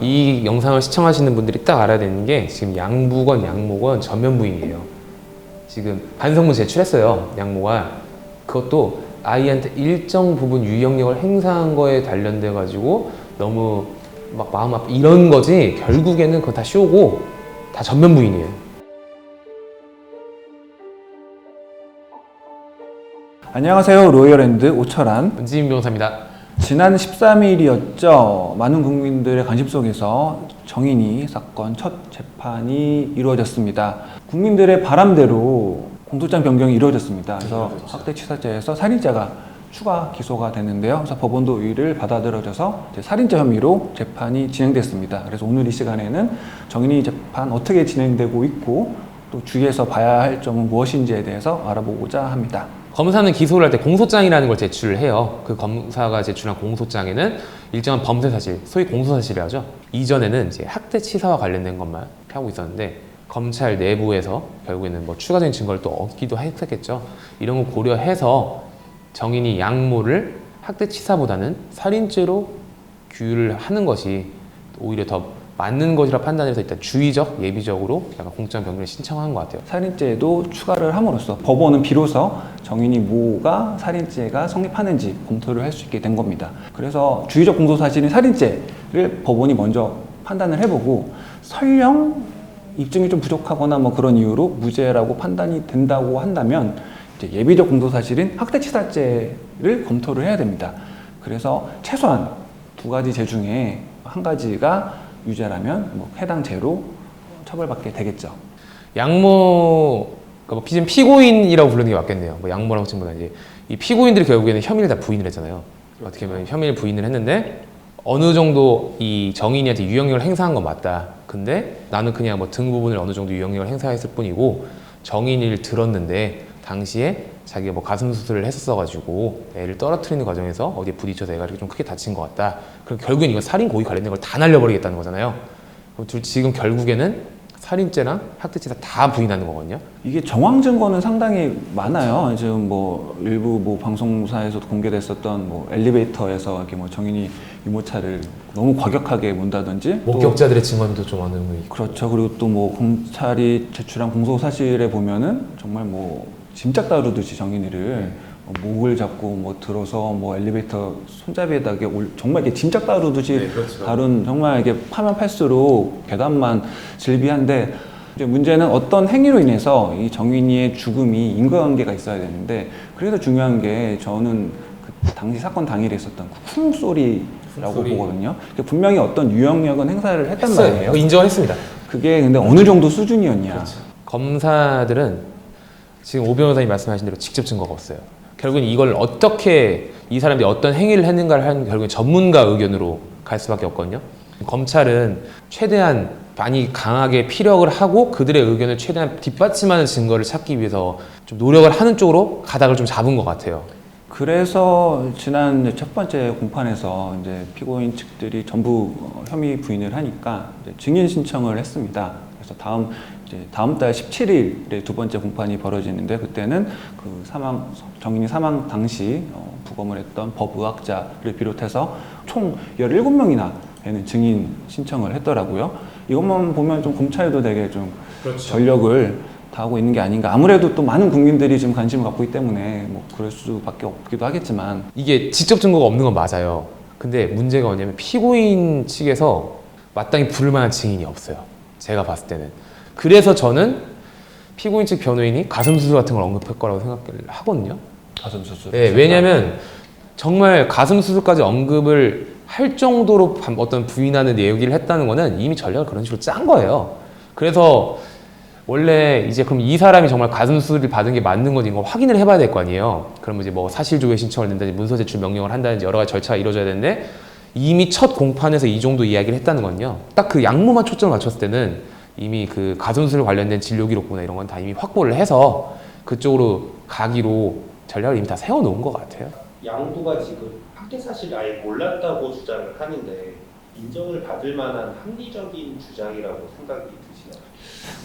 이 영상을 시청하시는 분들이 딱 알아야 되는 게 지금 양부건 양모건 전면 부인이에요. 지금 반성문 제출했어요. 양모가. 그것도 아이한테 일정 부분 유영력을 행사한 거에 관련돼 가지고 너무 막 마음 아프 이런 거지, 결국에는 그거 다 쇼고 다 전면 부인이에요. 안녕하세요. 로열랜드 오철한 은지민 변호사입니다. 지난 13일이었죠. 많은 국민들의 관심 속에서 정인이 사건 첫 재판이 이루어졌습니다. 국민들의 바람대로 공소장 변경이 이루어졌습니다. 그래서 학대치사죄에서 살인죄가 추가 기소가 됐는데요. 그래서 법원도 이를 받아들여져서 살인죄 혐의로 재판이 진행됐습니다. 그래서 오늘 이 시간에는 정인이 재판 어떻게 진행되고 있고 또 주의해서 봐야 할 점은 무엇인지에 대해서 알아보고자 합니다. 검사는 기소를 할 때 공소장이라는 걸 제출을 해요. 그 검사가 제출한 공소장에는 일정한 범죄 사실, 소위 공소사실을 하죠. 이전에는 이제 학대치사와 관련된 것만 하고 있었는데 검찰 내부에서 결국에는 뭐 추가적인 증거를 또 얻기도 했겠죠. 이런 걸 고려해서 정인이 양모를 학대치사보다는 살인죄로 규율을 하는 것이 오히려 더 맞는 것이라 판단해서 일단 주의적, 예비적으로 약간 공소장 변경을 신청한 것 같아요. 살인죄도 추가를 함으로써 법원은 비로소 정인이 모가 살인죄가 성립하는지 검토를 할 수 있게 된 겁니다. 그래서 주의적 공소사실인 살인죄를 법원이 먼저 판단을 해보고 설령 입증이 좀 부족하거나 뭐 그런 이유로 무죄라고 판단이 된다고 한다면 이제 예비적 공소사실인 학대치사죄를 검토를 해야 됩니다. 그래서 최소한 두 가지 죄 중에 한 가지가 유죄라면 뭐 해당 죄로 처벌받게 되겠죠. 양모, 그러니까 지금 피고인이라고 부르는 게 맞겠네요. 뭐 양모라고 치면 이제 이 피고인들이 결국에는 혐의를 다 부인을 했잖아요. 어떻게 보면 혐의를 부인을 했는데 어느 정도 이 정인이한테 유형력을 행사한 건 맞다. 근데 나는 그냥 뭐 등 부분을 어느 정도 유형력을 행사했을 뿐이고 정인이를 들었는데 당시에 자기가 뭐 가슴 수술을 했었어가지고 애를 떨어뜨리는 과정에서 어디에 부딪혀서 애가 이렇게 좀 크게 다친 것 같다. 그럼 결국엔 이건 살인 고의 관련된 걸 다 날려버리겠다는 거잖아요. 그럼 지금 결국에는 살인죄랑 학대죄 다 부인하는 거거든요. 이게 정황 증거는 상당히 많아요. 지금 뭐 일부 뭐 방송사에서도 공개됐었던 뭐 엘리베이터에서 이렇게 뭐 정인이 유모차를 너무 과격하게 문다든지 목격자들의 증언도 좀 어느 정도 있고. 그렇죠. 그리고 또 뭐 검찰이 제출한 공소 사실에 보면은 정말 뭐 짐짝 다루듯이 정인이를 목을 잡고 뭐 들어서 뭐 엘리베이터 손잡이에다 정말 이렇게 짐짝 다루듯이 네, 그렇죠. 다룬 정말 이게 파면 팔수록 계단만 질비한데 이제 문제는 어떤 행위로 인해서 이 정인이의 죽음이 인과관계가 있어야 되는데 그래서 중요한 게 저는 그 당시 사건 당일에 있었던 그 쿵소리라고 보거든요. 분명히 어떤 유형력은 행사를 했단 말이에요. 인정했습니다. 그게 근데 어느 정도 수준이었냐. 그렇죠. 검사들은 지금 오 변호사님 말씀하신 대로 직접 증거가 없어요. 결국은 이걸 어떻게 이 사람들이 어떤 행위를 했는가를 하는 결국엔 전문가 의견으로 갈 수밖에 없거든요. 검찰은 최대한 많이 강하게 피력을 하고 그들의 의견을 최대한 뒷받침하는 증거를 찾기 위해서 좀 노력을 하는 쪽으로 가닥을 좀 잡은 것 같아요. 그래서 지난 첫 번째 공판에서 이제 피고인 측들이 전부 혐의 부인을 하니까 이제 증인 신청을 했습니다. 그래서 다음 달 17일에 두 번째 공판이 벌어지는데 그때는 그 정인이 사망 당시 부검을 했던 법의학자를 비롯해서 총 17명이나 되는 증인 신청을 했더라고요. 이것만 보면 좀 검찰도 되게 좀 그렇죠. 전력을 다하고 있는 게 아닌가. 아무래도 또 많은 국민들이 지금 관심을 갖고 있기 때문에 뭐 그럴 수밖에 없기도 하겠지만 이게 직접 증거가 없는 건 맞아요. 근데 문제가 뭐냐면 피고인 측에서 마땅히 부를 만한 증인이 없어요. 제가 봤을 때는. 그래서 저는 피고인 측 변호인이 가슴 수술 같은 걸 언급할 거라고 생각을 하거든요. 가슴 수술. 네, 왜냐면 정말 가슴 수술까지 언급을 할 정도로 어떤 부인하는 얘기를 했다는 거는 이미 전략을 그런 식으로 짠 거예요. 그래서 원래 이제 그럼 이 사람이 정말 가슴 수술을 받은 게 맞는 건지 이거 확인을 해봐야 될 거 아니에요. 그러면 이제 뭐 사실조회 신청을 낸다든지 문서 제출 명령을 한다든지 여러 가지 절차가 이루어져야 되는데 이미 첫 공판에서 이 정도 이야기를 했다는 건요. 딱 그 양모만 초점을 맞췄을 때는 이미 그 가슴 수술 관련된 진료 기록부나 이런 건 다 이미 확보를 해서 그쪽으로 가기로 전략을 이미 다 세워놓은 것 같아요. 양부가 지금 학대 사실을 아예 몰랐다고 주장을 하는데 인정을 받을 만한 합리적인 주장이라고 생각이 드시나요?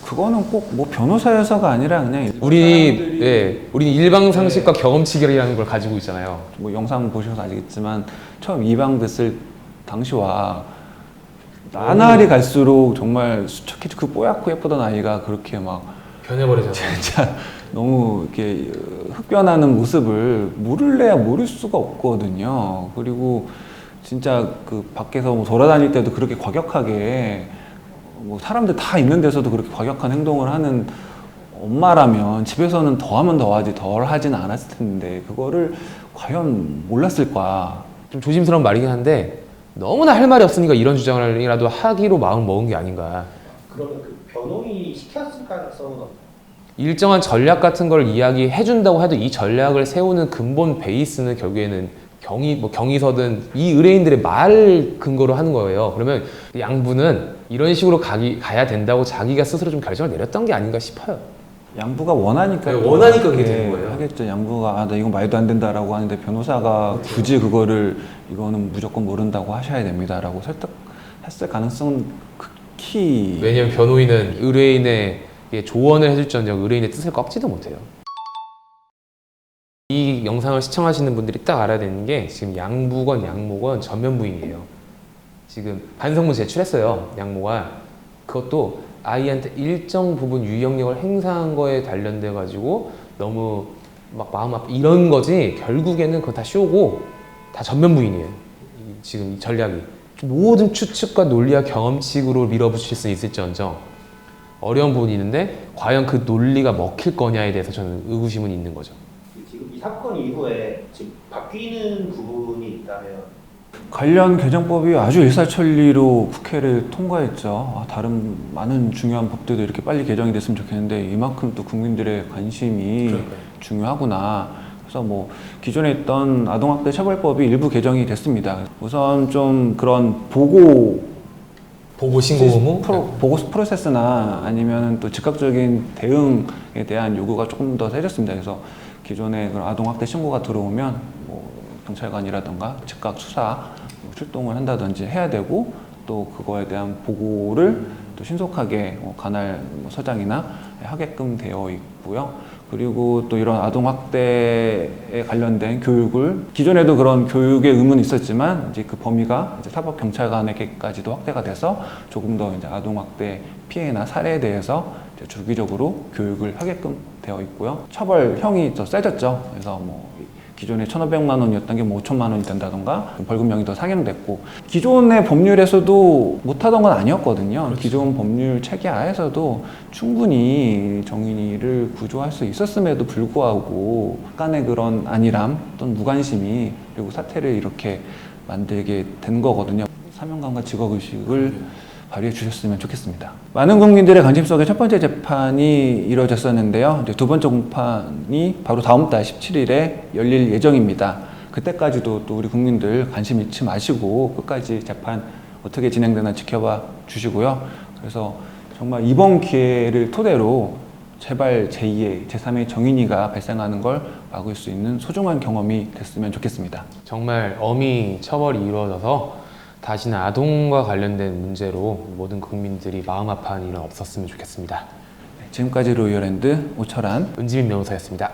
그거는 꼭 뭐 변호사여서가 아니라 그냥 우리 일방 상식과 경험치결이라는 걸 가지고 있잖아요. 뭐 영상 보셔서 아시겠지만 처음 입양됐을 당시와 나날이 갈수록 정말 수척해지 그 뽀얗고 예쁘던 아이가 그렇게 막 변해버리잖아요. 진짜 너무 이렇게 흑변하는 모습을 모를래야 모를 수가 없거든요. 그리고 진짜 그 밖에서 뭐 돌아다닐 때도 그렇게 과격하게 뭐 사람들 다 있는 데서도 그렇게 과격한 행동을 하는 엄마라면 집에서는 더하면 더하지 덜 하지는 않았을 텐데 그거를 과연 몰랐을까? 좀 조심스러운 말이긴 한데 너무나 할 말이 없으니까 이런 주장이라도 하기로 마음 먹은 게 아닌가. 그러면 그 변호인이 시켰을 가능성은 없나요? 일정한 전략 같은 걸 이야기해 준다고 해도 이 전략을 세우는 근본 베이스는 결국에는 경위서든 이 의뢰인들의 말 근거로 하는 거예요. 그러면 양부는 이런 식으로 가야 된다고 자기가 스스로 좀 결정을 내렸던 게 아닌가 싶어요. 양부가 원하니까 네, 원하니까 그게 되는 거예요. 하겠죠. 양부가 나 이건 말도 안 된다라고 하는데 변호사가 굳이 그거를 이거는 무조건 모른다고 하셔야 됩니다라고 설득했을 가능성은 극히 왜냐하면 변호인은 의뢰인의 조언을 해줄지언정 의뢰인의 뜻을 꺾지도 못해요. 이 영상을 시청하시는 분들이 딱 알아야 되는 게 지금 양부건 양모건 전면 부인이에요. 지금 반성문 제출했어요. 양모가. 그것도 아이한테 일정 부분 유형력을 행사한 거에 관련돼 가지고 너무 막 마음 아파 이런 거지 결국에는 그거 다 쇼고 다 전면 부인이에요. 지금 이 전략이 모든 추측과 논리와 경험칙으로 밀어붙일 수 있을지언정 어려운 부분이 있는데 과연 그 논리가 먹힐 거냐에 대해서 저는 의구심은 있는 거죠. 지금 이 사건 이후에 지금 바뀌는 부분이 있다면 관련 개정법이 아주 일사천리로 국회를 통과했죠. 다른 많은 중요한 법들도 이렇게 빨리 개정이 됐으면 좋겠는데 이만큼 또 국민들의 관심이 그러니까요. 중요하구나. 그래서 뭐 기존에 있던 아동학대 처벌법이 일부 개정이 됐습니다. 우선 좀 그런 보고 신고 의무? 보고 프로세스나 아니면 또 즉각적인 대응에 대한 요구가 조금 더 세졌습니다. 그래서 기존에 그런 아동학대 신고가 들어오면 뭐 경찰관이라든가 즉각 수사 출동을 한다든지 해야 되고 또 그거에 대한 보고를 또 신속하게 관할 서장이나 하게끔 되어 있고요. 그리고 또 이런 아동학대에 관련된 교육을 기존에도 그런 교육의 의무는 있었지만 이제 그 범위가 이제 사법경찰관에게까지도 확대가 돼서 조금 더 이제 아동학대 피해나 사례에 대해서 이제 주기적으로 교육을 하게끔 되어 있고요. 처벌형이 더 세졌죠. 그래서 뭐 기존에 1,500만 원이었던 게 뭐 5천만 원이 된다던가 벌금형이 더 상향됐고 기존의 법률에서도 못하던 건 아니었거든요. 그렇죠. 기존 법률 체계 하에서도 충분히 정인이를 구조할 수 있었음에도 불구하고 약간의 그런 안일함 또는 무관심이 그리고 사태를 이렇게 만들게 된 거거든요. 사명감과 직업의식을 발휘해 주셨으면 좋겠습니다. 많은 국민들의 관심 속에 첫 번째 재판이 이루어졌었는데요. 이제 두 번째 공판이 바로 다음 달 17일에 열릴 예정입니다. 그때까지도 또 우리 국민들 관심 잃지 마시고 끝까지 재판 어떻게 진행되나 지켜봐 주시고요. 그래서 정말 이번 기회를 토대로 제발 제2의, 제3의 정인이가 발생하는 걸 막을 수 있는 소중한 경험이 됐으면 좋겠습니다. 정말 어미 처벌이 이루어져서 다시는 아동과 관련된 문제로 모든 국민들이 마음 아파하는 일은 없었으면 좋겠습니다. 지금까지 로이어랜드 오철한 은지민 변호사였습니다.